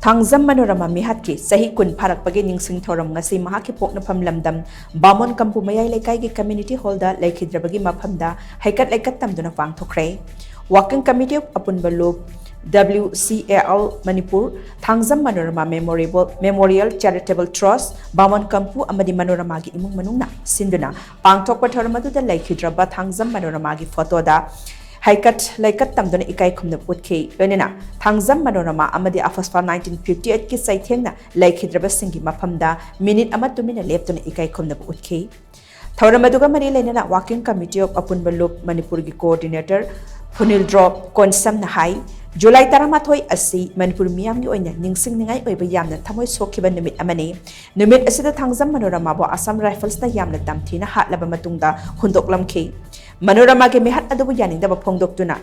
Thangjam Manorama Meehat ki Chahi kun Pharakpagi Ningshing Thouram ngasi MAHAKKI POKNAPHAM LAMDAM BAMON KAMPU MAYAI LEIKAI ki community hall da LEIKHIDRABIGI MAPHAM da HEIKAT LEIKAT TAMDUNA Pangthokkhre Working Committee of Apunbalub WCAL Manipur Thangjam Manorama Memorial Charitable Trust BAMON KAMPU amadi Manorama gi imung manungna sinduna Pangthokpa Thouram adu da LEIKHIDRABA Thangjam Manorama gi photo da HEIKAT LEIKAT TAMDUNA IKAI khumna putkhi loinena Thangjam Manorama amadi afaspa 1958 ki saithengna LEIKHIDRABA singi mafamda minute ama tumina leptuna ikai khumna putkhi Thouram aduga mari leinena Working Committee of Apunbalub Manipur gi coordinator Funil Drop Konsam na hai July 13 asi Manipur miyam gi oina ningsing ningai oiba yamna thamoi sokhiba numit amani numit asida Thangjam Manorama bo Assam Rifles na yamna tamthina hatlaba matungda hundoklamkhi Manorama ke Meehat adubu yaning daba phongdoktuna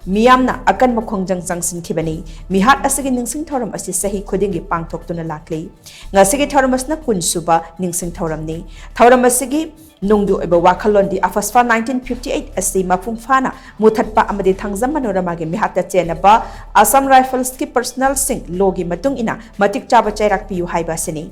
miyamna akan makhongjang jangsin khibani Meehat asigi Ningshing Thouram asi sahi khudingi pangthoktuna lakli ngasigi Thouram asna kunsuba Ningshing Thouram ni Thouram asigi nungdu oiba wakhalon di afasfa 1958 asi mapung fana muthatpa amadi Thangjam Manorama ke Meehat ta chenaba Assam Rifles ki personal sing logi matung ina matik chaba chairak piu haiba sini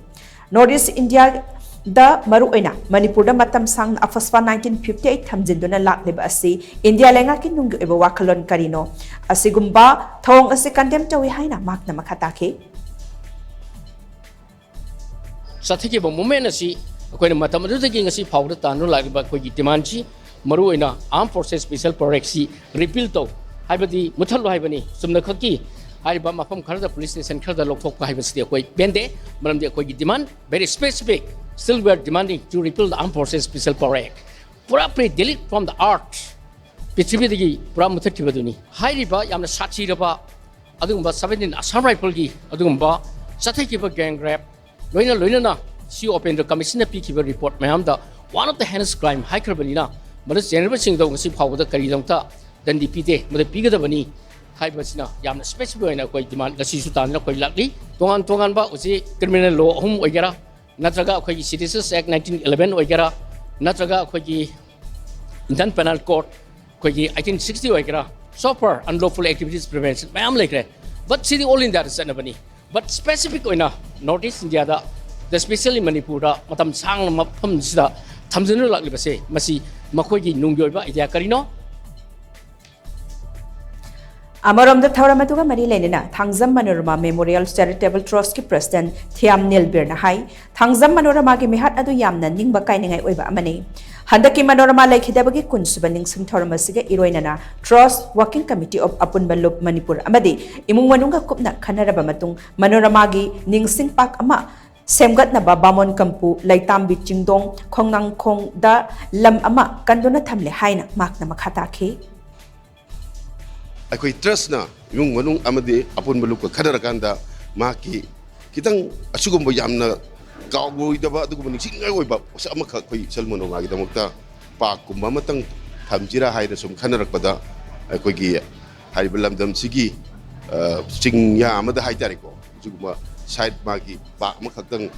Northeast India da maruina Manipur da matam sang afasfa 1958 thamjinduna lakleba asi India lenga ki nunggu eba wakalon karino asigumba thong asi condemn tawi haina makna makhatake sathiki bo moment asi koina matam adu gi ngasi phawda tanu lagba koi gi demand chi maruina armed forces special proxy repeal to haibadi muthalo haibani sumna khaki haiba mafam kharda police station kharda lokthok ka haibasi koi bende maramdi koi gi demand very specific. Still, we are demanding to repeal the Armed Forces Special Parade. Pura delete from the art. Pichibidi, Pura Mutakibaduni. Hairiba, Yamna Sachi Raba, Adumba 17 Assam Rifle, Adumba, Satakiba gang grab, Loina, she opened the Commissioner Peakeeper report. Mayamda, one of the heinous crime, Hikerbanina, but it's generally saying the Sip Power the Karidonta, then the Pite, but the bigger the money. Haibasina, Yamna specific in a quite demand, the Sisutan, quite likely. Tonganba was a criminal law, home Wagera. Natraga Kwagi Citizens Act 1911 Wagera, Natraga Kwagi Indian Penal Code, Kwagi 1860 Wagera, so far unlawful activities prevention, I am like that. But see the all in that is anabani. But specific enough, Northeast India, the specially Manipura, Matam Sang Mapam Sida, Tamduna like Libase, Masi Makwagi Nungyoba, Idia Carino. Amaram the Thouram atuga mari leinena Thangjam Manorama Memorial Charitable Trust ki President Thiam Nilbirna hai Thangjam Manorama ki Meehat adu yamna ningba kainingai oiba amani handaki Manorama LEIKHIDRABIGI kunsuba Ningshing Thouram asiga iroinana Trust Working Committee of Apunbalub Manipur amadi imung manunga kupna khanaraba matung Manorama gi Ningshing Park ama semgatnaba BAMON KAMPU Laitambi Chingdong Khongnang Khong da lam ama kanduna thamle haina makna makhatake Aku trust na yung manung amade apun baluk ko kadar kanda maki kitang asugum bayam na kau boy daba adu ko ningsing ay ba sa amak ko salmon ng agi damokta pa kumba matang thamjira hay na sum khanar pada ko gi hay LAMDAM sigi sing ya amada hay tari ko suguma side maki pa makatang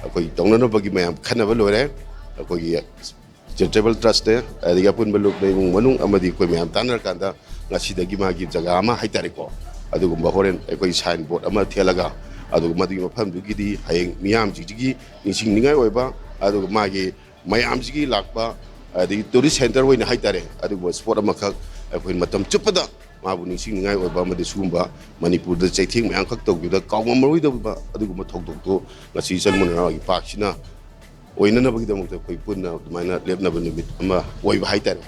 ko dongna bagi mayam khanaba lore ko gi charitable trust de adi apun baluk na yung manung amadi ko mayam tanar kanda ngasidagi magi jaga ama haitari ko adugumba horen ekoi sign board ama thelaga aduguma di mafam dugidi hayeng miyam jigi ningsing ningai oiba adug magi mayam jigi lakba adi tourist center oina haitare aduguma sport ama khak ekoi matam chupada mabu ningsing ningai oiba ma de sumba manipur da chaithing mayang khak togida kawma maroi da aduguma thokdok to ngasi salmona gi paksina oina na bagi da mukta koi punna maina lebna banimit ama oiba haitare